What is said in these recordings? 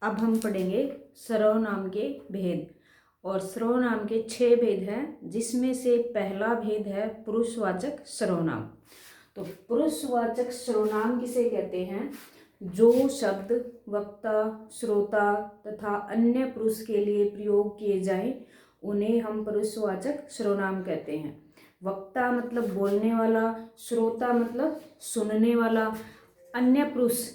अब हम पढ़ेंगे सर्वनाम के भेद। और सर्वनाम के 6 भेद हैं, जिसमें से पहला भेद है पुरुषवाचक सर्वनाम। तो पुरुषवाचक सर्वनाम किसे कहते हैं? जो शब्द वक्ता, श्रोता तथा अन्य पुरुष के लिए प्रयोग किए जाएं, उन्हें हम पुरुषवाचक सर्वनाम कहते हैं। वक्ता मतलब बोलने वाला, श्रोता मतलब सुनने वाला, अन्य पुरुष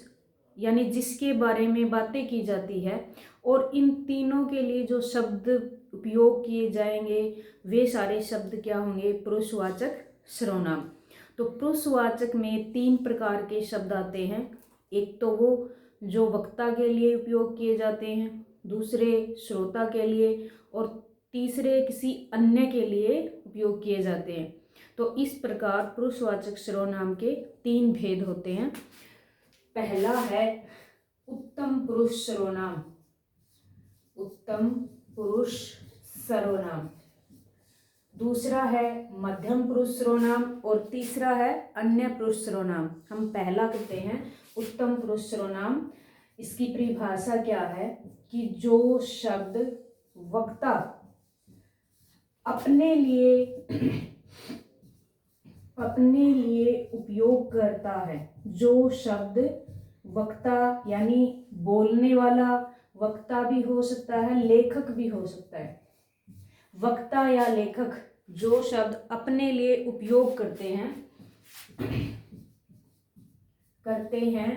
यानी जिसके बारे में बातें की जाती है, और इन तीनों के लिए जो शब्द उपयोग किए जाएंगे वे सारे शब्द क्या होंगे? पुरुषवाचक सर्वनाम। तो पुरुषवाचक में 3 प्रकार के शब्द आते हैं। एक तो वो जो वक्ता के लिए उपयोग किए जाते हैं, दूसरे श्रोता के लिए, और तीसरे किसी अन्य के लिए उपयोग किए जाते हैं। तो इस प्रकार पुरुषवाचक सर्वनाम के 3 भेद होते हैं। पहला है उत्तम पुरुष सर्वनाम, उत्तम पुरुष सर्वनाम। दूसरा है मध्यम पुरुष सर्वनाम और तीसरा है अन्य पुरुष सर्वनाम। हम पहला कहते हैं उत्तम पुरुष सर्वनाम। इसकी परिभाषा क्या है कि जो शब्द वक्ता अपने लिए उपयोग करता है, जो शब्द वक्ता यानी बोलने वाला वक्ता भी हो सकता है, लेखक भी हो सकता है। वक्ता या लेखक जो शब्द अपने लिए उपयोग करते हैं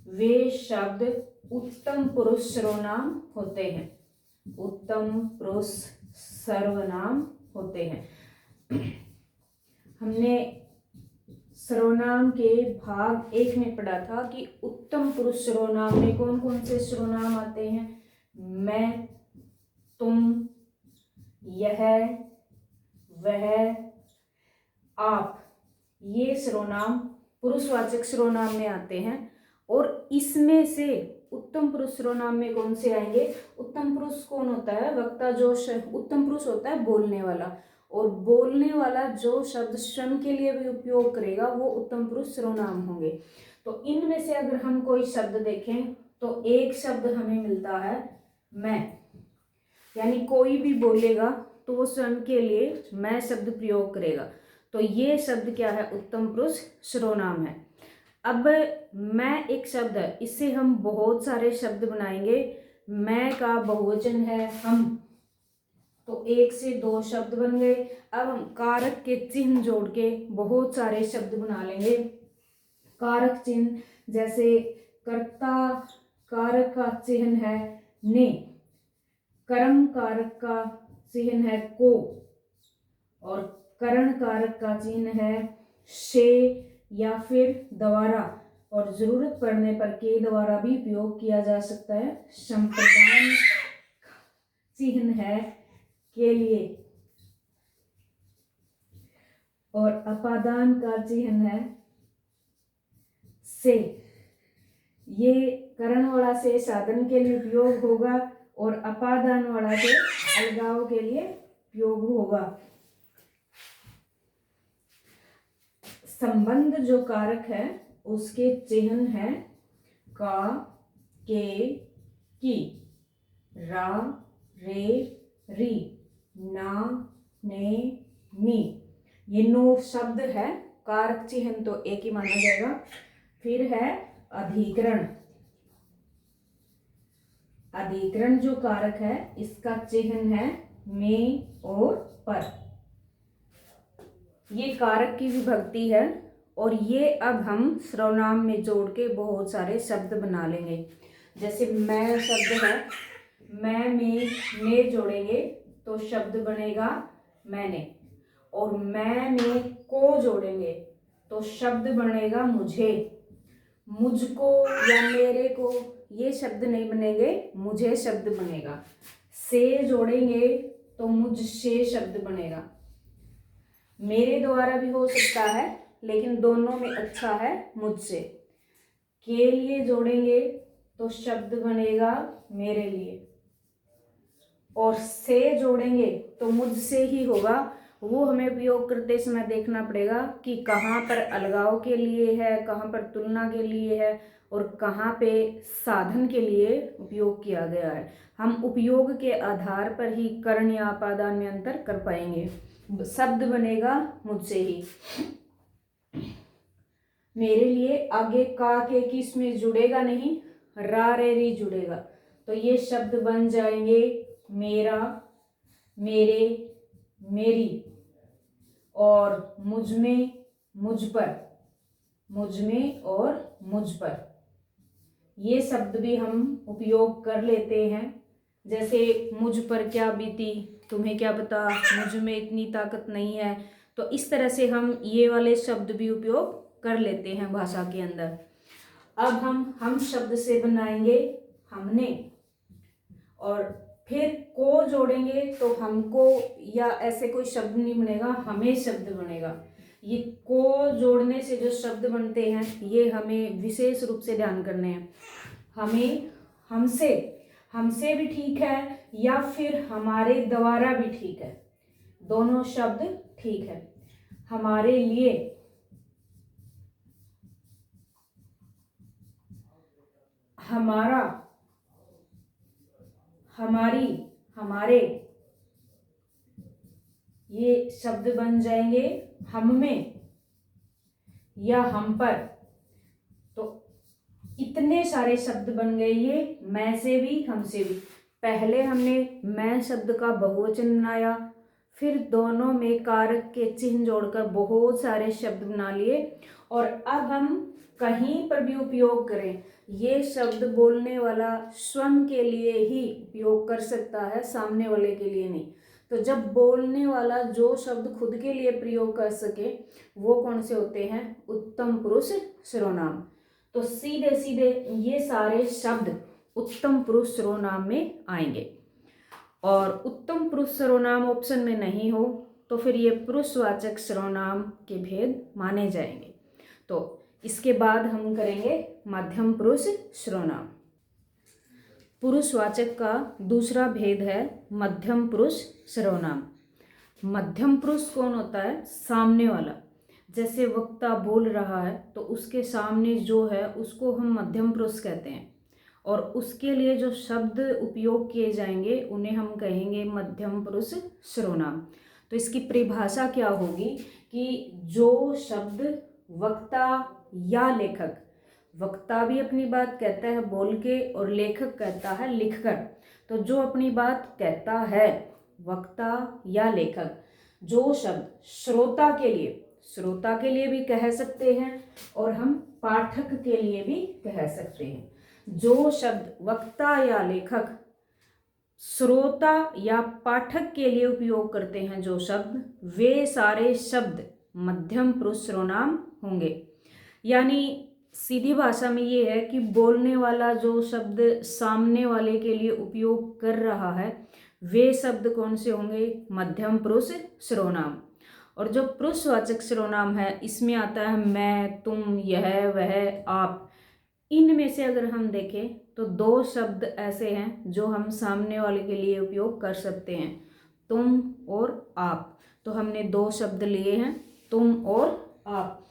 वे शब्द उत्तम पुरुष सर्वनाम होते हैं, उत्तम पुरुष सर्वनाम होते हैं। हमने सर्वनाम के भाग 1 में पढ़ा था कि उत्तम पुरुष सर्वनाम में कौन कौन से सर्वनाम आते हैं? मैं, तुम, यह, वह, आप, ये सर्वनाम पुरुषवाचक सर्वनाम में आते हैं। और इसमें से उत्तम पुरुष सर्वनाम में कौन से आएंगे? उत्तम पुरुष कौन होता है? वक्ता। जो उत्तम पुरुष होता है बोलने वाला, और बोलने वाला जो शब्द स्वयं के लिए भी उपयोग करेगा वो उत्तम पुरुष सर्वनाम होंगे। तो इनमें से अगर हम कोई शब्द देखें तो एक शब्द हमें मिलता है मैं, यानी कोई भी बोलेगा तो वो स्वयं के लिए मैं शब्द प्रयोग करेगा। तो ये शब्द क्या है? उत्तम पुरुष सर्वनाम है। अब मैं एक शब्द है, इससे हम बहुत सारे शब्द बनाएंगे। मैं का बहुवचन है हम, तो 1 से 2 शब्द बन गए। अब हम कारक के चिन्ह जोड़ के बहुत सारे शब्द बना लेंगे। कारक चिन्ह जैसे कर्ता कारक का चिन्ह है ने, कर्म कारक का चिन्ह है को, और करण कारक का चिन्ह है से या फिर द्वारा, और जरूरत पड़ने पर के द्वारा भी उपयोग किया जा सकता है। संप्रदान चिन्ह है के लिए, और अपादान का चिन्ह है से। ये करण वाला से साधन के लिए उपयोग होगा और अपादान वाला से अलगाव के लिए उपयोग होगा। संबंध जो कारक है उसके चिन्ह है का, के, की, रा, रे, री, ना, ने, नी। ये 9 शब्द है। कारक चिन्ह तो एक ही माना जाएगा। फिर है अधिकरण। अधिकरण जो कारक है इसका चिन्ह है में और पर। ये कारक की विभक्ति है, और ये अब हम सर्वनाम में जोड़ के बहुत सारे शब्द बना लेंगे। जैसे मैं शब्द है, मैं में ने जोड़ेंगे तो शब्द बनेगा मैंने, और मैं में को जोड़ेंगे तो शब्द बनेगा मुझे। मुझको या मेरे को ये शब्द नहीं बनेंगे, मुझे शब्द बनेगा। से जोड़ेंगे तो मुझसे शब्द बनेगा। मेरे द्वारा भी हो सकता है, लेकिन दोनों में अच्छा है मुझसे। के लिए जोड़ेंगे तो शब्द बनेगा मेरे लिए, और से जोड़ेंगे तो मुझसे ही होगा, वो हमें उपयोग करते समय देखना पड़ेगा कि कहाँ पर अलगाव के लिए है, कहाँ पर तुलना के लिए है और कहाँ पे साधन के लिए उपयोग किया गया है। हम उपयोग के आधार पर ही कर्ण या अपादान में अंतर कर पाएंगे। शब्द बनेगा मुझसे ही। मेरे लिए आगे का के किस में जुड़ेगा नहीं, रा रे री जुड़ेगा, तो ये शब्द बन जाएंगे मेरा, मेरे, मेरी और मुझ में, मुझ पर, मुझ में और मुझ पर। ये शब्द भी हम उपयोग कर लेते हैं। जैसे मुझ पर क्या बीती, तुम्हें क्या पता, मुझ में इतनी ताकत नहीं है। तो इस तरह से हम ये वाले शब्द भी उपयोग कर लेते हैं भाषा के अंदर। अब हम शब्द से बनाएंगे हमने, और फिर को जोड़ेंगे तो हमको या ऐसे कोई शब्द नहीं बनेगा, हमें शब्द बनेगा। ये को जोड़ने से जो शब्द बनते हैं ये हमें विशेष रूप से ध्यान करने हैं। हमें, हमसे, हमसे भी ठीक है या फिर हमारे द्वारा भी ठीक है, दोनों शब्द ठीक है। हमारे लिए, हमारा, हमारी, हमारे, ये शब्द बन जाएंगे हम में या हम पर। तो इतने सारे शब्द बन गए ये मैं से भी, हमसे भी। पहले हमने मैं शब्द का बहुवचन बनाया, फिर दोनों में कारक के चिन्ह जोड़कर बहुत सारे शब्द बना लिए। और अब हम कहीं पर भी उपयोग करें, ये शब्द बोलने वाला स्वयं के लिए ही उपयोग कर सकता है, सामने वाले के लिए नहीं। तो जब बोलने वाला जो शब्द खुद के लिए प्रयोग कर सके वो कौन से होते हैं, उत्तम पुरुष सर्वनाम। तो सीधे सीधे ये सारे शब्द उत्तम पुरुष सर्वनाम में आएंगे। और उत्तम पुरुष सर्वनाम ऑप्शन में नहीं हो तो फिर ये पुरुषवाचक सर्वनाम के भेद माने जाएंगे। तो इसके बाद हम करेंगे मध्यम पुरुष सर्वनाम। पुरुषवाचक का दूसरा भेद है मध्यम पुरुष सर्वनाम। मध्यम पुरुष कौन होता है, सामने वाला। जैसे वक्ता बोल रहा है तो उसके सामने जो है उसको हम मध्यम पुरुष कहते हैं, और उसके लिए जो शब्द उपयोग किए जाएंगे उन्हें हम कहेंगे मध्यम पुरुष सर्वनाम। तो इसकी परिभाषा क्या होगी कि जो शब्द वक्ता या लेखक, वक्ता भी अपनी बात कहता है बोल के और लेखक कहता है लिखकर, तो जो अपनी बात कहता है वक्ता या लेखक, जो शब्द श्रोता के लिए, श्रोता के लिए भी कह सकते हैं और हम पाठक के लिए भी कह सकते हैं, जो शब्द वक्ता या लेखक श्रोता या पाठक के लिए उपयोग करते हैं जो शब्द, वे सारे शब्द मध्यम पुरुष सर्वनाम होंगे। यानी सीधी भाषा में ये है कि बोलने वाला जो शब्द सामने वाले के लिए उपयोग कर रहा है वे शब्द कौन से होंगे, मध्यम पुरुष सर्वनाम। और जो पुरुषवाचक सर्वनाम है इसमें आता है मैं, तुम, यह, वह, आप। इनमें से अगर हम देखें तो दो शब्द ऐसे हैं जो हम सामने वाले के लिए उपयोग कर सकते हैं, तुम और आप। तो हमने दो शब्द लिए हैं, तुम और आप।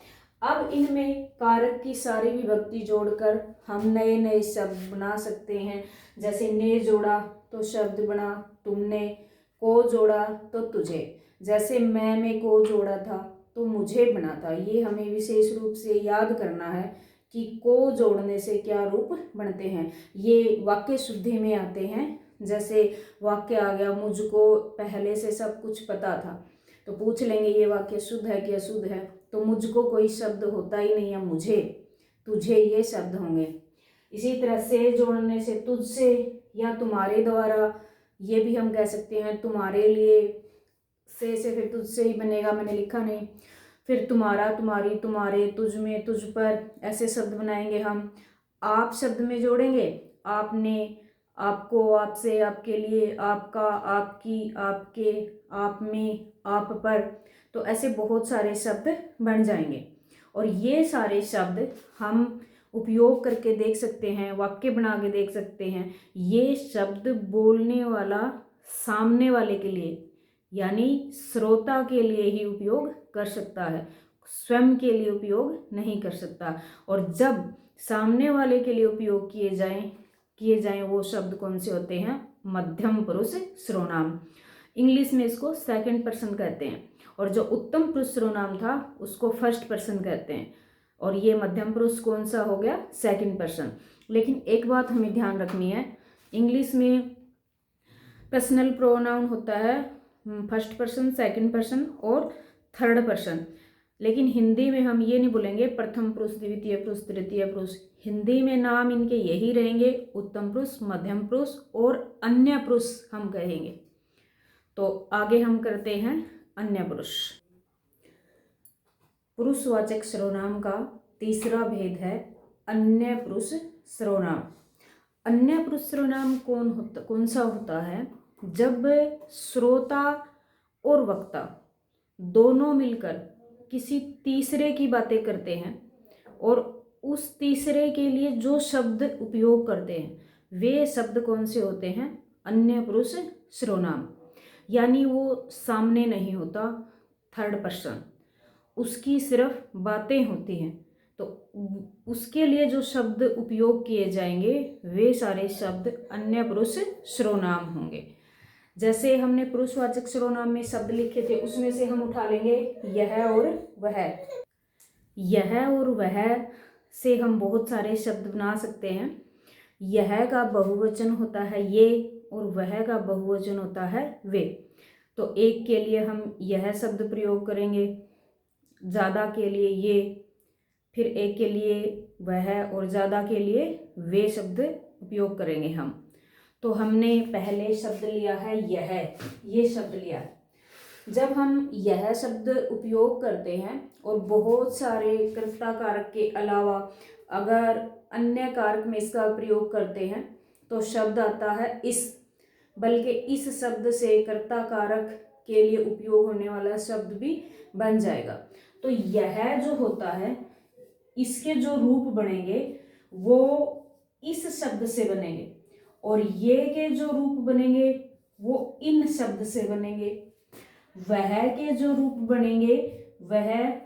अब इनमें कारक की सारी विभक्ति जोड़कर हम नए नए शब्द बना सकते हैं। जैसे ने जोड़ा तो शब्द बना तुमने, को जोड़ा तो तुझे। जैसे मैं में को जोड़ा था तो मुझे बना था। ये हमें विशेष रूप से याद करना है कि को जोड़ने से क्या रूप बनते हैं। ये वाक्य शुद्धि में आते हैं। जैसे वाक्य आ गया मुझको पहले से सब कुछ पता था, तो पूछ लेंगे ये वाक्य शुद्ध है कि अशुद्ध है, तो मुझको कोई शब्द होता ही नहीं है, मुझे, तुझे ये शब्द होंगे। इसी तरह से जोड़ने से तुझसे या तुम्हारे द्वारा, ये भी हम कह सकते हैं तुम्हारे लिए, से फिर तुझसे ही बनेगा, मैंने लिखा नहीं। फिर तुम्हारा, तुम्हारी, तुम्हारे, तुझ में, तुझ पर, ऐसे शब्द बनाएंगे हम। आप शब्द में जोड़ेंगे आपने, आपको, आपसे, आपके लिए, आपका, आपकी, आपके, आप में, आप पर। तो ऐसे बहुत सारे शब्द बन जाएंगे और ये सारे शब्द हम उपयोग करके देख सकते हैं, वाक्य बना के देख सकते हैं। ये शब्द बोलने वाला सामने वाले के लिए यानी श्रोता के लिए ही उपयोग कर सकता है, स्वयं के लिए उपयोग नहीं कर सकता। और जब सामने वाले के लिए उपयोग किए जाएं वो शब्द कौन से होते हैं? मध्यम पुरुष सर्वनाम। इंग्लिश में इसको सेकंड पर्सन कहते हैं, और जो उत्तम पुरुष सर्वनाम था उसको फर्स्ट पर्सन कहते हैं, और ये मध्यम पुरुष कौन सा हो गया? Second person. लेकिन एक बात हमें ध्यान रखनी है, इंग्लिश में पर्सनल प्रोनाउन होता है फर्स्ट पर्सन, सेकंड पर्सन और थर्ड पर्सन, लेकिन हिंदी में हम ये नहीं बोलेंगे प्रथम पुरुष, द्वितीय पुरुष, तृतीय पुरुष। हिंदी में नाम इनके यही रहेंगे, उत्तम पुरुष, मध्यम पुरुष और अन्य पुरुष हम कहेंगे। तो आगे हम करते हैं अन्य पुरुष। पुरुषवाचक सर्वनाम का तीसरा भेद है अन्य पुरुष सर्वनाम। अन्य पुरुष सर्वनाम कौन सा होता है? जब श्रोता और वक्ता दोनों मिलकर किसी तीसरे की बातें करते हैं और उस तीसरे के लिए जो शब्द उपयोग करते हैं वे शब्द कौन से होते हैं? अन्य पुरुष सर्वनाम। यानी वो सामने नहीं होता, थर्ड पर्सन, उसकी सिर्फ बातें होती हैं, तो उसके लिए जो शब्द उपयोग किए जाएंगे वे सारे शब्द अन्य पुरुष सर्वनाम होंगे। जैसे हमने पुरुषवाचक सर्वनाम में शब्द लिखे थे, उसमें से हम उठा लेंगे यह और वह। यह और वह से हम बहुत सारे शब्द बना सकते हैं। यह का बहुवचन होता है ये और वह का बहुवचन होता है वे। तो एक के लिए हम यह शब्द प्रयोग करेंगे, ज़्यादा के लिए ये, फिर एक के लिए वह और ज़्यादा के लिए वे शब्द उपयोग करेंगे हम। तो हमने पहले शब्द लिया है यह, ये शब्द लिया है। जब हम यह शब्द उपयोग करते हैं और बहुत सारे कर्ता कारक के अलावा अगर अन्य कारक में इसका प्रयोग करते हैं तो शब्द आता है इस, बल्कि इस शब्द से कर्ता कारक के लिए उपयोग होने वाला शब्द भी बन जाएगा। तो यह जो होता है इसके जो रूप बनेंगे वो इस शब्द से बनेंगे, और ये के जो रूप बनेंगे वो इन शब्द से बनेंगे। वह के जो रूप बनेंगे वह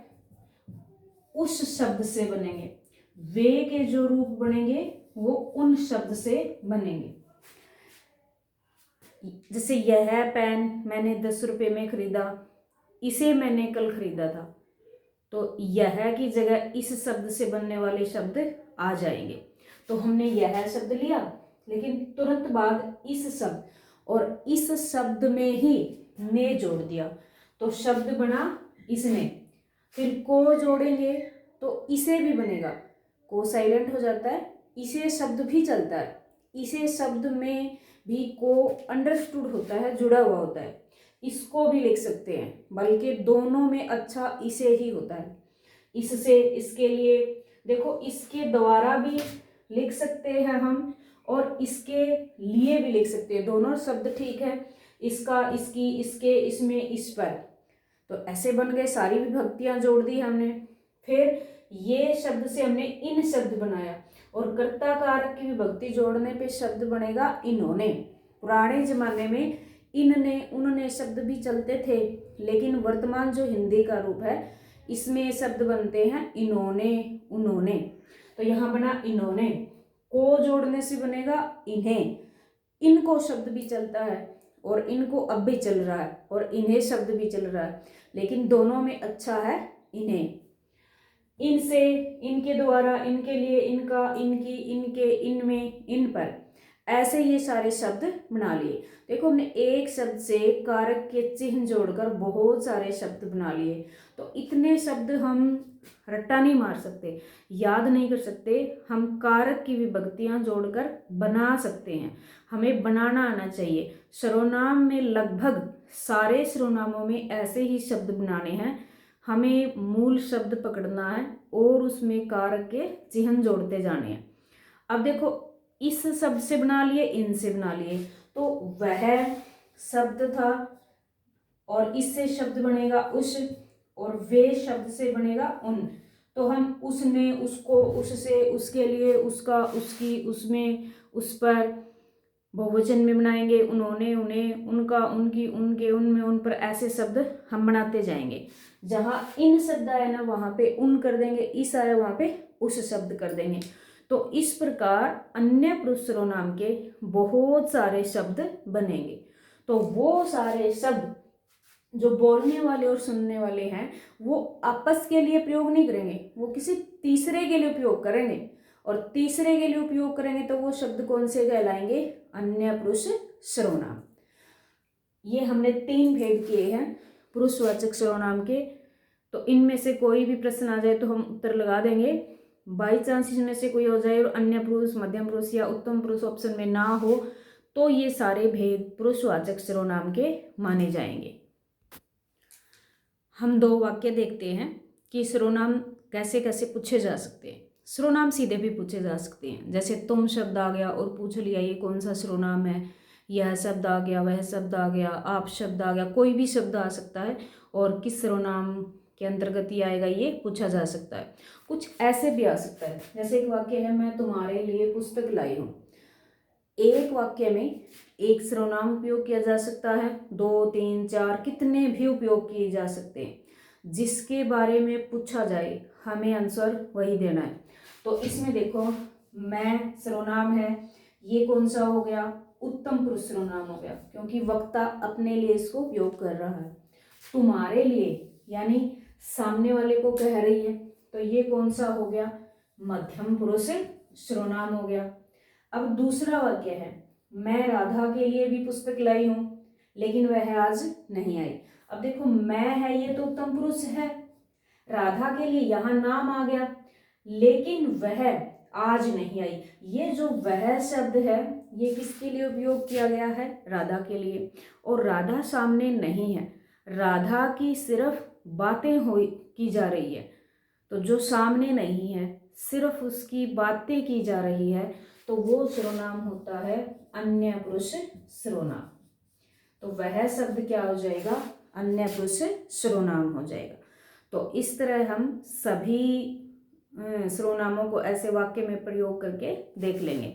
उस शब्द से बनेंगे। वे के जो रूप बनेंगे वो उन शब्द से बनेंगे। जैसे यह पेन मैंने 10 रुपये में खरीदा, इसे मैंने कल खरीदा था, तो यह की जगह इस शब्द से बनने वाले शब्द आ जाएंगे। तो हमने यह शब्द लिया, लेकिन तुरंत बाद इस शब्द और इस शब्द में ही ने जोड़ दिया, तो शब्द बना इसने। फिर को जोड़ेंगे तो इसे भी बनेगा, को साइलेंट हो जाता है, इसे शब्द भी चलता है। इसे शब्द में भी को अंडरस्टूड होता है, जुड़ा हुआ होता है, इसको भी लिख सकते हैं, बल्कि दोनों में अच्छा इसे ही होता है। इससे, इसके लिए देखो, इसके द्वारा भी लिख सकते हैं हम और इसके लिए भी लिख सकते हैं, दोनों शब्द ठीक है। इसका, इसकी, इसके, इसमें, इस पर, तो ऐसे बन गए। सारी विभक्तियां जोड़ दी हमने। फिर ये शब्द से हमने इन शब्द बनाया, और कर्ता कारक की विभक्ति जोड़ने पे शब्द बनेगा इन्होंने। पुराने जमाने में इनने उनने शब्द भी चलते थे, लेकिन वर्तमान जो हिंदी का रूप है इसमें शब्द बनते हैं इन्होंने, उन्होंने। तो यहाँ बना इन्होंने, को जोड़ने से बनेगा इन्हें। इनको शब्द भी चलता है और इनको अब भी चल रहा है, और इन्हें शब्द भी चल रहा है, लेकिन दोनों में अच्छा है इन्हें। इनसे, इनके द्वारा, इनके लिए, इनका, इनकी, इनके, इनमें, इन पर, ऐसे ये सारे शब्द बना लिए। देखो, हमने एक शब्द से कारक के चिन्ह जोड़कर बहुत सारे शब्द बना लिए। तो इतने शब्द हम रट्टा नहीं मार सकते, याद नहीं कर सकते। हम कारक की विभक्तियां जोड़कर बना सकते हैं, हमें बनाना आना चाहिए। सर्वनाम में लगभग सारे सर्वनामों में ऐसे ही शब्द बनाने हैं, हमें मूल शब्द पकड़ना है और उसमें कारक के चिन्ह जोड़ते जाने हैं। अब देखो, इस शब्द से बना लिए, इनसे बना लिए, तो वह शब्द था और इससे शब्द बनेगा उस, और वे शब्द से बनेगा उन। तो हम उसने, उसको, उससे, उसके लिए, उसका, उसकी, उसमें, उस पर, बहुवचन में बनाएंगे, उन्होंने, उन्हें, उनका, उनकी, उनके, उनमें, उन पर, ऐसे शब्द हम बनाते जाएंगे। जहाँ इन शब्द आया ना वहाँ पे उन कर देंगे, इस आया वहाँ पे उस शब्द कर देंगे। तो इस प्रकार अन्य पुरुष सर्वनाम के बहुत सारे शब्द बनेंगे। तो वो सारे शब्द जो बोलने वाले और सुनने वाले हैं वो आपस के लिए प्रयोग नहीं करेंगे, वो किसी तीसरे के लिए उपयोग करेंगे। और तीसरे के लिए उपयोग करेंगे तो वो शब्द कौन से कहलाएंगे? अन्य पुरुष सर्वनाम। ये हमने 3 भेद किए हैं पुरुषवाचक सर्वनाम के। तो इनमें से कोई भी प्रश्न आ जाए तो हम उत्तर लगा देंगे। बाई चांस इसमें से कोई हो जाए और अन्य पुरुष, मध्यम पुरुष या उत्तम पुरुष ऑप्शन में ना हो तो ये सारे भेद पुरुषवाचक सर्वनाम के माने जाएंगे। हम 2 वाक्य देखते हैं कि सर्वनाम कैसे कैसे पूछे जा सकते हैं। सर्वनाम सीधे भी पूछे जा सकते हैं, जैसे तुम शब्द आ गया और पूछ लिया ये कौन सा सर्वनाम है, यह शब्द आ गया, वह शब्द आ गया, आप शब्द आ गया, कोई भी शब्द आ सकता है और किस सर्वनाम के अंतर्गत ये आएगा ये पूछा जा सकता है। कुछ ऐसे भी आ सकता है, जैसे एक वाक्य है मैं तुम्हारे लिए पुस्तक लाई हूँ। एक वाक्य में एक सर्वनाम उपयोग किया जा सकता है, 2, 3, 4 कितने भी उपयोग किए जा सकते हैं। जिसके बारे में पूछा जाए हमें आंसर वही देना है। तो इसमें देखो मैं सर्वनाम है, ये कौन सा हो गया? उत्तम पुरुष सर्वनाम हो गया, क्योंकि वक्ता अपने लिए इसको उपयोग कर रहा है। तुम्हारे लिए यानी सामने वाले को कह रही है, तो ये कौन सा हो गया? मध्यम पुरुष सर्वनाम हो गया। अब दूसरा वाक्य है मैं राधा के लिए भी पुस्तक लाई हूं लेकिन वह आज नहीं आई। अब देखो मैं है ये तो उत्तम पुरुष है, राधा के लिए यहाँ नाम आ गया, लेकिन वह आज नहीं आई। ये जो वह शब्द है ये किसके लिए उपयोग किया गया है? राधा के लिए। और राधा सामने नहीं है, राधा की सिर्फ बातें की जा रही है। तो जो सामने नहीं है सिर्फ उसकी बातें की जा रही है तो वो सर्वनाम होता है अन्य पुरुष सर्वनाम। तो वह शब्द क्या हो जाएगा? अन्य पुरुष सर्वनाम हो जाएगा। तो इस तरह हम सभी सर्वनामों को ऐसे वाक्य में प्रयोग करके देख लेंगे।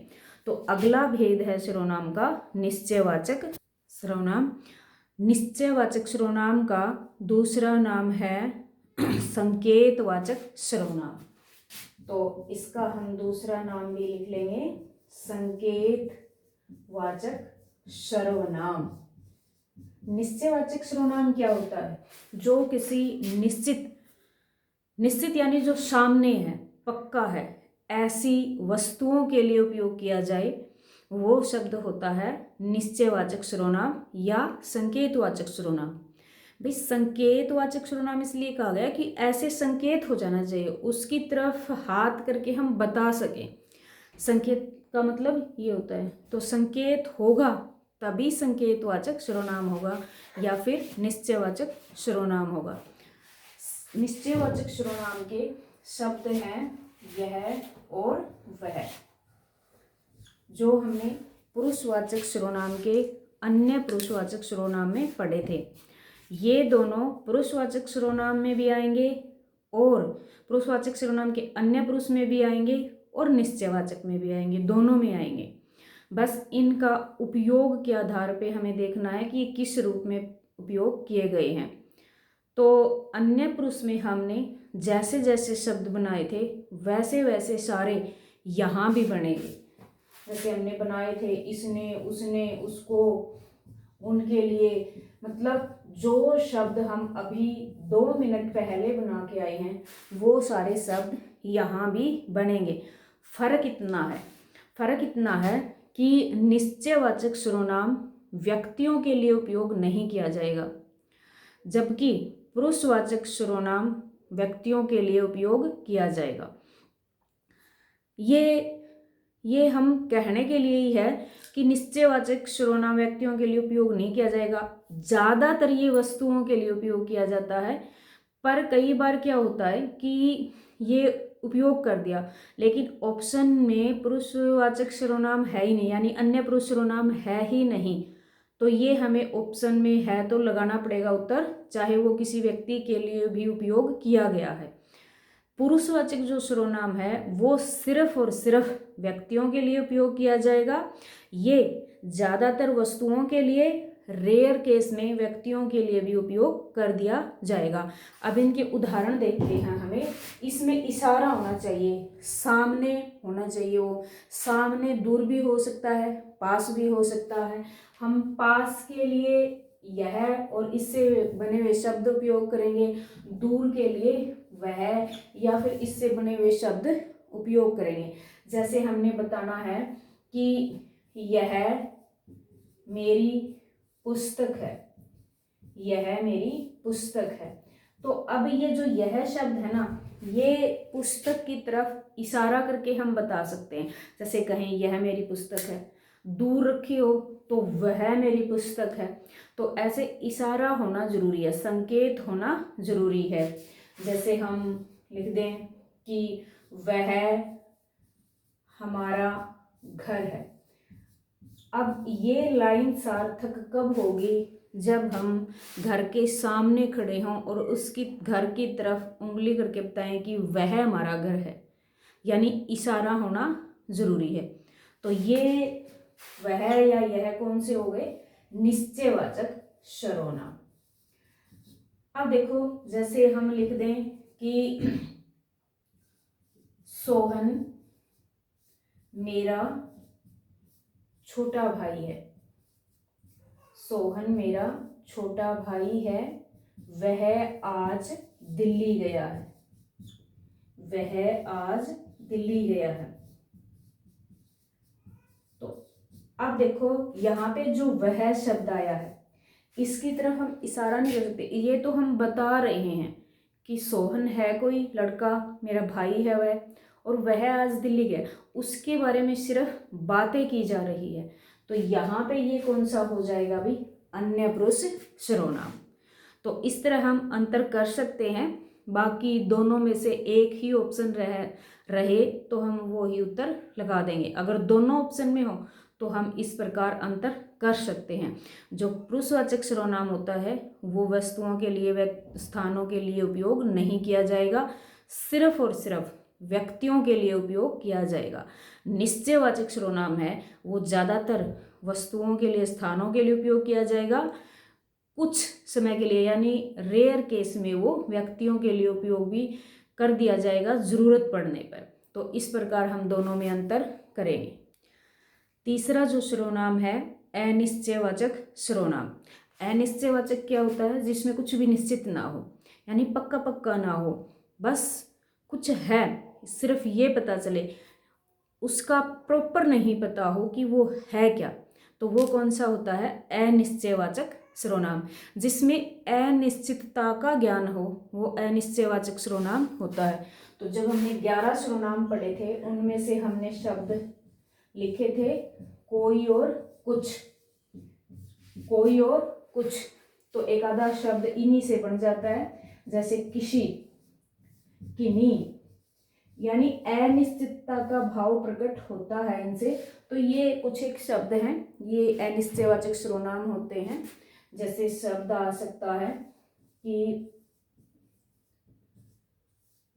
तो अगला भेद है सर्वनाम का निश्चयवाचक सर्वनाम। निश्चयवाचक सर्वनाम का दूसरा नाम है संकेतवाचक सर्वनाम। तो इसका हम दूसरा नाम भी लिख लेंगे संकेतवाचक सर्वनाम। निश्चयवाचक सर्वनाम क्या होता है? जो किसी निश्चित यानी जो सामने है, पक्का है, ऐसी वस्तुओं के लिए उपयोग किया जाए वो शब्द होता है निश्चयवाचक सर्वनाम या संकेतवाचक सर्वनाम। भाई संकेतवाचक सर्वनाम इसलिए कहा गया कि ऐसे संकेत हो जाना चाहिए, उसकी तरफ हाथ करके हम बता सकें। संकेत का मतलब ये होता है, तो संकेत होगा तभी संकेतवाचक सर्वनाम होगा या फिर निश्चयवाचक सर्वनाम होगा। निश्चयवाचक सर्वनाम के शब्द हैं यह और वह, जो हमने पुरुषवाचक सर्वनाम के अन्य पुरुषवाचक सर्वनाम में पढ़े थे। ये दोनों पुरुषवाचक सर्वनाम में भी आएंगे और पुरुषवाचक सर्वनाम के अन्य पुरुष में भी आएंगे और निश्चयवाचक में भी आएंगे, दोनों में आएंगे। बस इनका उपयोग के आधार पे हमें देखना है कि ये किस रूप में उपयोग किए गए हैं। तो अन्य पुरुष में हमने जैसे जैसे शब्द बनाए थे वैसे वैसे सारे यहाँ भी बनेंगे। जैसे हमने बनाए थे इसने, उसने, उसको, उनके लिए, मतलब जो शब्द हम अभी 2 मिनट पहले बना के आए हैं वो सारे शब्द यहाँ भी बनेंगे। फर्क इतना है कि निश्चयवाचक सर्वनाम व्यक्तियों के लिए उपयोग नहीं किया जाएगा, जबकि पुरुषवाचक सर्वनाम व्यक्तियों के लिए उपयोग किया जाएगा। ये हम कहने के लिए ही है कि निश्चयवाचक सर्वनाम व्यक्तियों के लिए उपयोग नहीं किया जाएगा, ज़्यादातर ये वस्तुओं के लिए उपयोग किया जाता है। पर कई बार क्या होता है कि ये उपयोग कर दिया लेकिन ऑप्शन में पुरुषवाचक सर्वनाम है ही नहीं, यानी अन्य पुरुष सर्वनाम है ही नहीं, तो ये हमें ऑप्शन में है तो लगाना पड़ेगा उत्तर, चाहे वो किसी व्यक्ति के लिए भी उपयोग किया गया है। पुरुषवाचक जो सर्वनाम है वो सिर्फ और सिर्फ व्यक्तियों के लिए उपयोग किया जाएगा। ये ज़्यादातर वस्तुओं के लिए, रेयर केस में व्यक्तियों के लिए भी उपयोग कर दिया जाएगा। अब इनके उदाहरण देखते हैं हमें। इसमें इशारा होना चाहिए, सामने होना चाहिए, वो सामने दूर भी हो सकता है, पास भी हो सकता है। हम पास के लिए यह और इससे बने हुए शब्द उपयोग करेंगे, दूर के लिए वह या फिर इससे बने हुए शब्द उपयोग करेंगे। जैसे हमने बताना है कि यह मेरी पुस्तक है, यह मेरी पुस्तक है। तो अब ये जो यह शब्द है ना, ये पुस्तक की तरफ इशारा करके हम बता सकते हैं। जैसे कहें यह मेरी पुस्तक है, दूर रखी हो तो वह मेरी पुस्तक है। तो ऐसे इशारा होना जरूरी है, संकेत होना जरूरी है। जैसे हम लिख दें कि वह हमारा घर है। अब ये लाइन सार्थक कब होगी? जब हम घर के सामने खड़े हों और उसकी घर की तरफ उंगली करके बताएं कि वह हमारा घर है, यानी इशारा होना जरूरी है। तो ये वह या यह कौन से हो गए? निश्चयवाचक सर्वनाम। अब देखो, जैसे हम लिख दें कि सोहन मेरा छोटा भाई है, सोहन मेरा छोटा भाई है, वह आज दिल्ली गया है, वह आज दिल्ली गया है। तो अब देखो यहाँ पे जो वह शब्द आया है, इसकी तरफ हम इशारा नहीं कर सकते। ये तो हम बता रहे हैं कि सोहन है कोई लड़का, मेरा भाई है वह, और वह आज दिल्ली गया, उसके बारे में सिर्फ बातें की जा रही है। तो यहाँ पे ये कौन सा हो जाएगा भाई? अन्य पुरुष सर्वनाम। तो इस तरह हम अंतर कर सकते हैं। बाकी दोनों में से एक ही ऑप्शन रहे तो हम वो ही उत्तर लगा देंगे। अगर दोनों ऑप्शन में हो तो हम इस प्रकार अंतर कर सकते हैं। जो पुरुषवाचक सर्वनाम होता है वो वस्तुओं के लिए व स्थानों के लिए उपयोग नहीं किया जाएगा, सिर्फ और सिर्फ व्यक्तियों के लिए उपयोग किया जाएगा। निश्चयवाचक सर्वनाम है वो ज़्यादातर वस्तुओं के लिए, स्थानों के लिए उपयोग किया जाएगा, कुछ समय के लिए यानी रेयर केस में वो व्यक्तियों के लिए उपयोग भी कर दिया जाएगा ज़रूरत पड़ने पर। तो इस प्रकार हम दोनों में अंतर करेंगे। तीसरा जो सर्वनाम है अनिश्चयवाचक सर्वनाम। अनिश्चयवाचक क्या होता है? जिसमें कुछ भी निश्चित ना हो, यानी पक्का पक्का ना हो, बस कुछ है, सिर्फ ये पता चले, उसका प्रॉपर नहीं पता हो कि वो है क्या। तो वो कौन सा होता है? अनिश्चयवाचक सर्वनाम। जिसमें अनिश्चितता का ज्ञान हो वो अनिश्चयवाचक सर्वनाम होता है। तो जब हमने 11 सर्वनाम पढ़े थे उनमें से हमने शब्द लिखे थे कोई और कुछ, कोई और कुछ। तो एक आधा शब्द इन्हीं से बन जाता है, जैसे किसी, किन्हीं, यानी अनिश्चितता का भाव प्रकट होता है इनसे। तो ये कुछ एक शब्द हैं, ये अनिश्चयवाचक सर्वनाम होते हैं। जैसे शब्द आ सकता है कि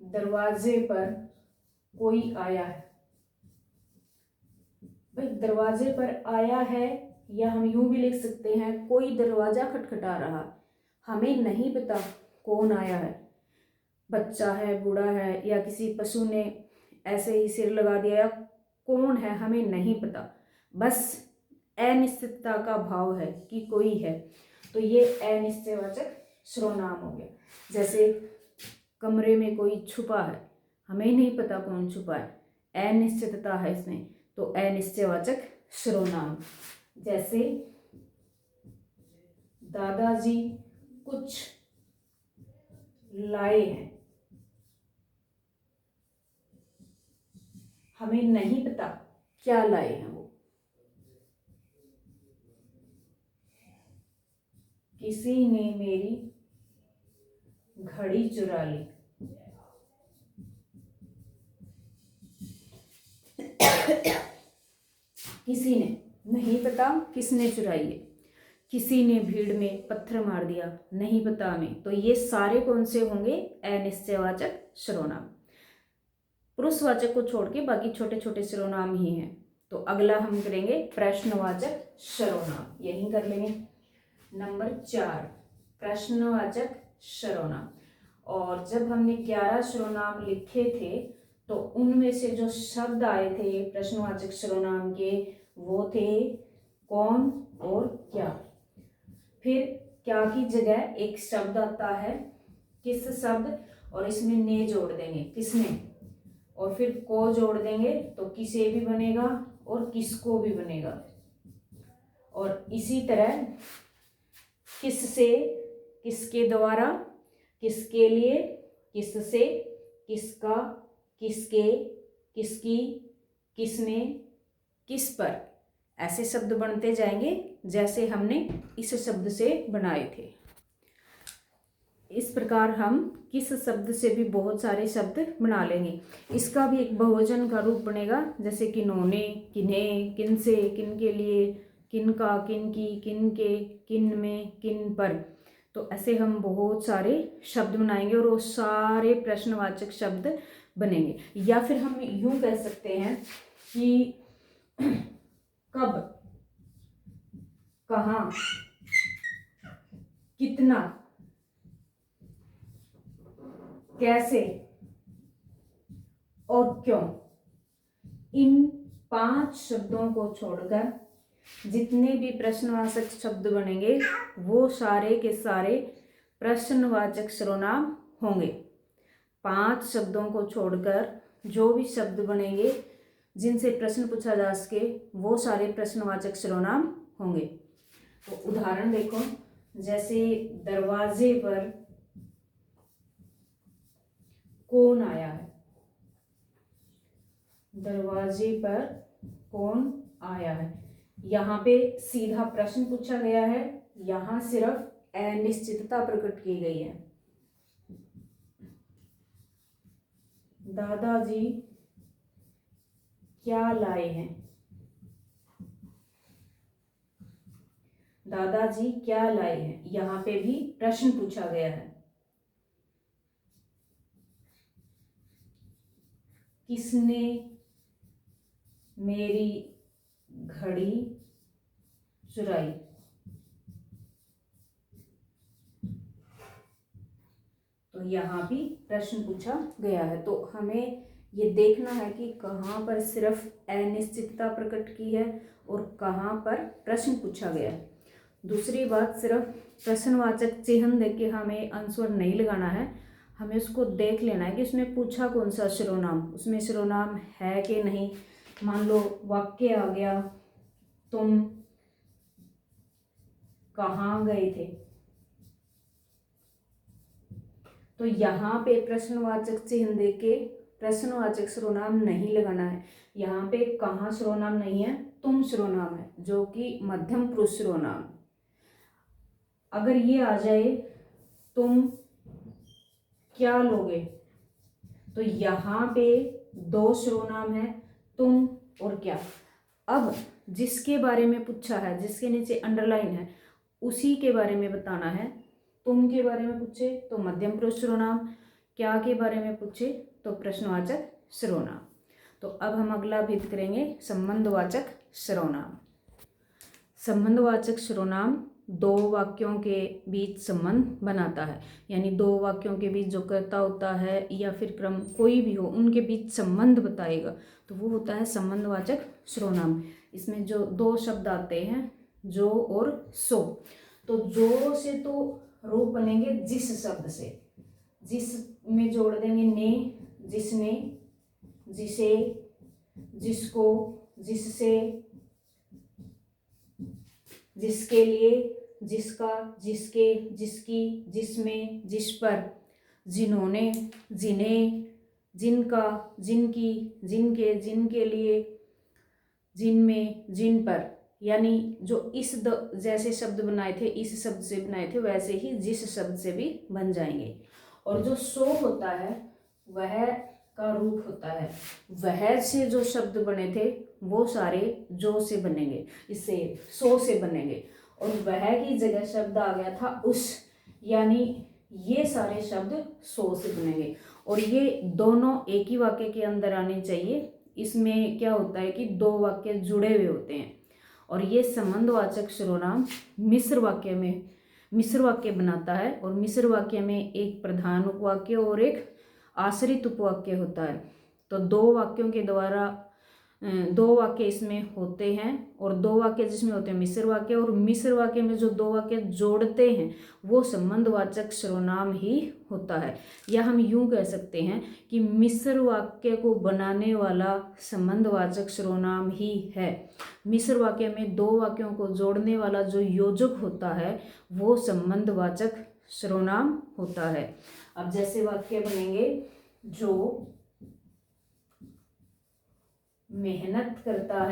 दरवाजे पर कोई आया है। भाई दरवाजे पर आया है, या हम यूं भी लिख सकते हैं कोई दरवाजा खटखटा रहा, हमें नहीं पता कौन आया है, बच्चा है, बूढ़ा है, या किसी पशु ने ऐसे ही सिर लगा दिया, या कौन है हमें नहीं पता, बस अनिश्चितता का भाव है कि कोई है। तो ये अनिश्चयवाचक सर्वनाम हो गया। जैसे कमरे में कोई छुपा है, हमें नहीं पता कौन छुपा है, अनिश्चितता है इसमें, तो अनिश्चयवाचक सर्वनाम। जैसे दादाजी कुछ लाए हैं, हमें नहीं पता क्या लाए हैं वो। किसी ने मेरी घड़ी चुरा ली, किसी ने, नहीं पता किसने चुराई है। किसी ने भीड़ में पत्थर मार दिया, नहीं पता हमें। तो ये सारे कौन से होंगे? अनिश्चयवाचक सर्वनाम। पुरुषवाचक को छोड़ के बाकी छोटे छोटे सर्वनाम ही हैं। तो अगला हम करेंगे प्रश्नवाचक सर्वनाम, यही कर लेंगे। नंबर 4 प्रश्नवाचक सर्वनाम। और जब हमने 11 सर्वनाम लिखे थे तो उनमें से जो शब्द आए थे प्रश्नवाचक सर्वनाम के वो थे कौन और क्या। फिर क्या की जगह एक शब्द आता है किस शब्द, और इसमें ने जोड़ देंगे किसने, और फिर को जोड़ देंगे तो किसे भी बनेगा और किसको भी बनेगा। और इसी तरह किससे, किसके द्वारा, किसके लिए, किससे, किसका, किसके, किसकी, किसमें, किस पर, ऐसे शब्द बनते जाएंगे जैसे हमने इस शब्द से बनाए थे। इस प्रकार हम किस शब्द से भी बहुत सारे शब्द बना लेंगे। इसका भी एक बहुवचन का रूप बनेगा, जैसे किन्होंने, किन्हें, किनसे, किनके लिए, किनका, किनकी, किनके, किन में, किन पर। तो ऐसे हम बहुत सारे शब्द बनाएंगे और वो सारे प्रश्नवाचक शब्द बनेंगे। या फिर हम यूं कह सकते हैं कि कब, कहाँ, कितना, कैसे और क्यों, इन 5 शब्दों को छोड़कर जितने भी प्रश्नवाचक शब्द बनेंगे वो सारे के सारे प्रश्नवाचक सर्वनाम होंगे। 5 शब्दों को छोड़कर जो भी शब्द बनेंगे जिनसे प्रश्न पूछा जा सके वो सारे प्रश्नवाचक सर्वनाम होंगे। तो उदाहरण देखो, जैसे दरवाजे पर कौन आया है, दरवाजे पर कौन आया है, यहाँ पे सीधा प्रश्न पूछा गया है, यहाँ सिर्फ अनिश्चितता प्रकट की गई है। दादाजी क्या लाए हैं, दादाजी क्या लाए हैं, यहाँ पे भी प्रश्न पूछा गया है। किसने मेरी घड़ी चुराई, तो यहाँ भी प्रश्न पूछा गया है। तो हमें ये देखना है कि कहाँ पर सिर्फ अनिश्चितता प्रकट की है और कहाँ पर प्रश्न पूछा गया है। दूसरी बात, सिर्फ प्रश्नवाचक चिन्ह देख के हमें आंसर नहीं लगाना है, हमें उसको देख लेना है कि उसमें पूछा कौन सा सर्वनाम, उसमें सर्वनाम है कि नहीं। मान लो वाक्य आ गया, तुम कहाँ गए थे, तो यहाँ पे प्रश्नवाचक चिन्ह देख के प्रश्नवाचक सर्वनाम नहीं लगाना है। यहाँ पे कहाँ सर्वनाम नहीं है, तुम सर्वनाम है जो कि मध्यम पुरुष सर्वनाम। अगर ये आ जाए तुम क्या लोगे, तो यहाँ पे 2 सर्वनाम है, तुम और क्या। अब जिसके बारे में पूछा है, जिसके नीचे अंडरलाइन है, उसी के बारे में बताना है। तुम के बारे में पूछे तो मध्यम पुरुष सर्वनाम, क्या के बारे में पूछे तो प्रश्नवाचक सर्वनाम। तो अब हम अगला भेद करेंगे संबंधवाचक सर्वनाम। संबंधवाचक सर्वनाम 2 वाक्यों के बीच संबंध बनाता है, यानी 2 वाक्यों के बीच जो कर्ता होता है या फिर क्रम कोई भी हो उनके बीच संबंध बताएगा, तो वो होता है संबंधवाचक सर्वनाम। इसमें जो 2 शब्द आते हैं, जो और सो, तो जो से तो रूप बनेंगे जिस शब्द से, जिस में जोड़ देंगे ने, जिसने, जिसे, जिसको, जिससे, जिसके लिए, जिसका, जिसके, जिसकी, जिसमें, जिस पर, जिन्होंने, जिन्हें, जिनका, जिनकी, जिनके, जिनके लिए, जिनमें, जिन पर, यानी जो इस जैसे शब्द बनाए थे, इस शब्द से बनाए थे, वैसे ही जिस शब्द से भी बन जाएंगे। और जो सो होता है वह का रूप होता है, वह से जो शब्द बने थे वो सारे जो से बनेंगे, इससे सो से बनेंगे। और वह की जगह शब्द आ गया था उस, यानी ये सारे शब्द सो से बनेंगे। और ये दोनों एक ही वाक्य के अंदर आने चाहिए। इसमें क्या होता है कि दो वाक्य जुड़े हुए होते हैं और ये संबंधवाचक सर्वनाम मिश्र वाक्य बनाता है और मिश्र वाक्य में एक प्रधान उपवाक्य और एक आश्रित उपवाक्य होता है। तो दो वाक्य इसमें होते हैं और दो वाक्य जिसमें होते हैं मिश्र वाक्य, और मिश्र वाक्य में जो दो वाक्य जोड़ते हैं वो संबंधवाचक सर्वनाम ही होता है। या हम यूं कह सकते हैं कि मिश्र वाक्य को बनाने वाला संबंधवाचक सर्वनाम ही है। मिश्र वाक्य में दो वाक्यों को जोड़ने वाला जो योजक होता है वो संबंधवाचक सर्वनाम होता है। अब जैसे वाक्य बनेंगे, जो मेहनत करता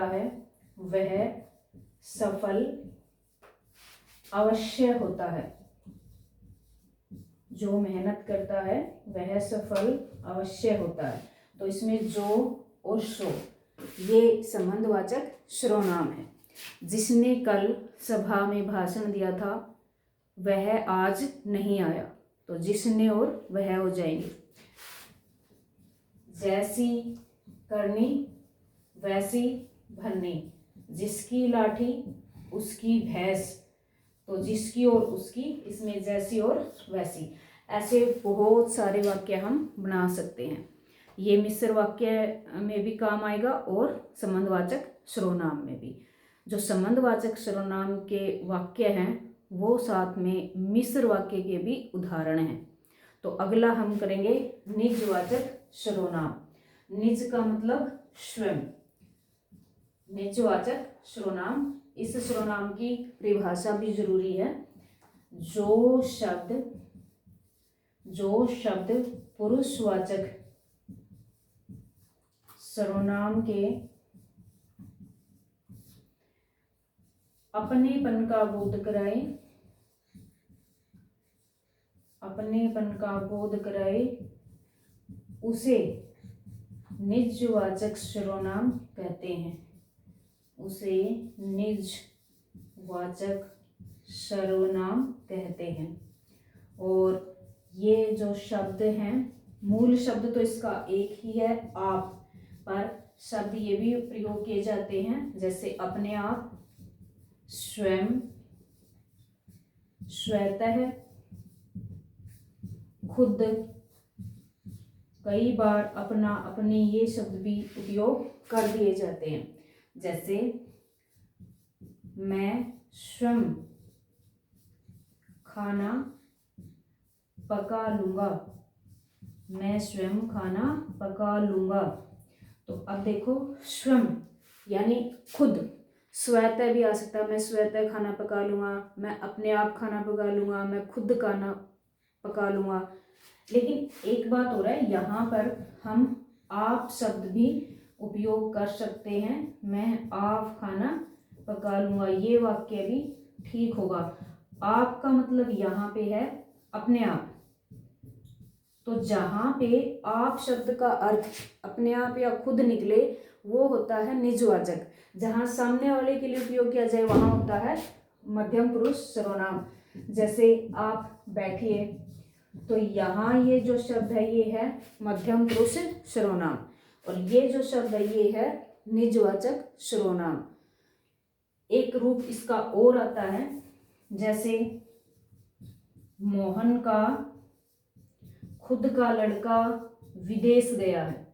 है वह सफल अवश्य होता है। जो मेहनत करता है वह सफल अवश्य होता है। तो इसमें जो और सो ये संबंधवाचक सर्वनाम है। जिसने कल सभा में भाषण दिया था वह आज नहीं आया, तो जिसने और वह हो जाएंगे। जैसी करनी वैसी भरनी, जिसकी लाठी उसकी भैंस, तो जिसकी और उसकी, इसमें जैसी और वैसी, ऐसे बहुत सारे वाक्य हम बना सकते हैं। ये मिश्र वाक्य में भी काम आएगा और संबंधवाचक सर्वनाम में भी। जो संबंधवाचक सर्वनाम के वाक्य हैं वो साथ में मिश्र वाक्य के भी उदाहरण हैं। तो अगला हम करेंगे निजवाचक सर्वनाम। निज का मतलब स्वयं, निजवाचक सर्वनाम। इस सर्वनाम की परिभाषा भी जरूरी है। जो शब्द पुरुषवाचक सर्वनाम के अपनेपन का बोध कराए उसे निजवाचक सर्वनाम कहते हैं। उसे निजवाचक सर्वनाम कहते हैं। और ये जो शब्द हैं, मूल शब्द तो इसका एक ही है आप, पर शब्द ये भी प्रयोग किए जाते हैं जैसे अपने आप, स्वयं, स्वतः, खुद, कई बार अपना, अपनी, ये शब्द भी उपयोग कर दिए जाते हैं। जैसे मैं स्वयं खाना पका लूंगा, मैं स्वयं खाना पका लूंगा। तो अब देखो, स्वयं यानी खुद, स्वतः भी आ सकता है, मैं स्वतः खाना पका लूंगा, मैं अपने आप खाना पका लूंगा, मैं खुद खाना पका लूंगा। लेकिन एक बात हो रहा है, यहाँ पर हम आप शब्द भी उपयोग कर सकते हैं। मैं आप खाना पका लूंगा, ये वाक्य भी ठीक होगा। आप का मतलब यहाँ पे है अपने आप, तो जहाँ पे आप शब्द का अर्थ अपने आप या खुद निकले वो होता है निजवाचक। जहाँ सामने वाले के लिए उपयोग किया जाए वहाँ होता है मध्यम पुरुष सर्वनाम। जैसे आप बैठिए, तो यहाँ ये जो शब्द है ये है मध्यम पुरुष सर्वनाम, और ये जो शब्द है ये है निजवाचक सर्वनाम। एक रूप इसका और आता है, जैसे मोहन का खुद का लड़का विदेश गया है।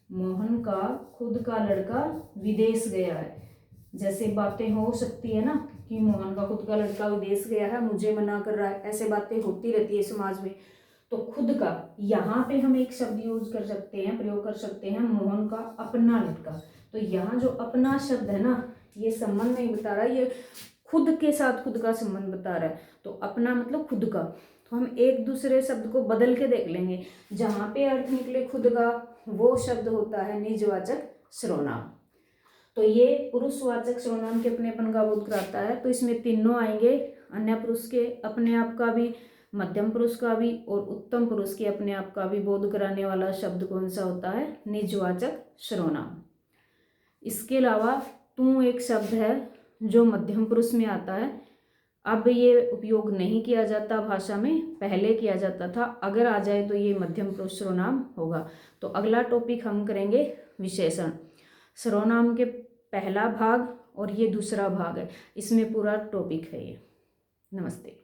मोहन का खुद का लड़का विदेश गया है। जैसे बातें हो सकती है ना कि मोहन का खुद का लड़का विदेश गया है, मुझे मना कर रहा है, ऐसे बातें होती रहती है समाज में। तो खुद का, यहाँ पे हम एक शब्द यूज कर सकते हैं, प्रयोग कर सकते हैं, मोहन का अपना लड़का। तो यहाँ जो अपना शब्द है ना, ये संबंध नहीं बता रहा, ये खुद के साथ खुद का संबंध बता रहा है। तो अपना मतलब खुद का। तो हम एक दूसरे शब्द को बदल के देख लेंगे। जहाँ पे अर्थ निकले खुद का, वो शब्द होता है निजवाचक सर्वनाम। तो ये पुरुषवाचक सर्वनाम के अपनेपन का बोध कराता है। तो इसमें तीनों आएंगे, अन्य पुरुष के अपने आप का भी, मध्यम पुरुष का भी और उत्तम पुरुष के अपने आप का भी बोध कराने वाला शब्द कौन सा होता है? निजवाचक सर्वनाम। इसके अलावा तू एक शब्द है जो मध्यम पुरुष में आता है, अब ये उपयोग नहीं किया जाता भाषा में, पहले किया जाता था। अगर आ जाए तो ये मध्यम पुरुष सर्वनाम होगा। तो अगला टॉपिक हम करेंगे विशेषण। सर्वनाम के पहला भाग और ये दूसरा भाग है, इसमें पूरा टॉपिक है ये। नमस्ते।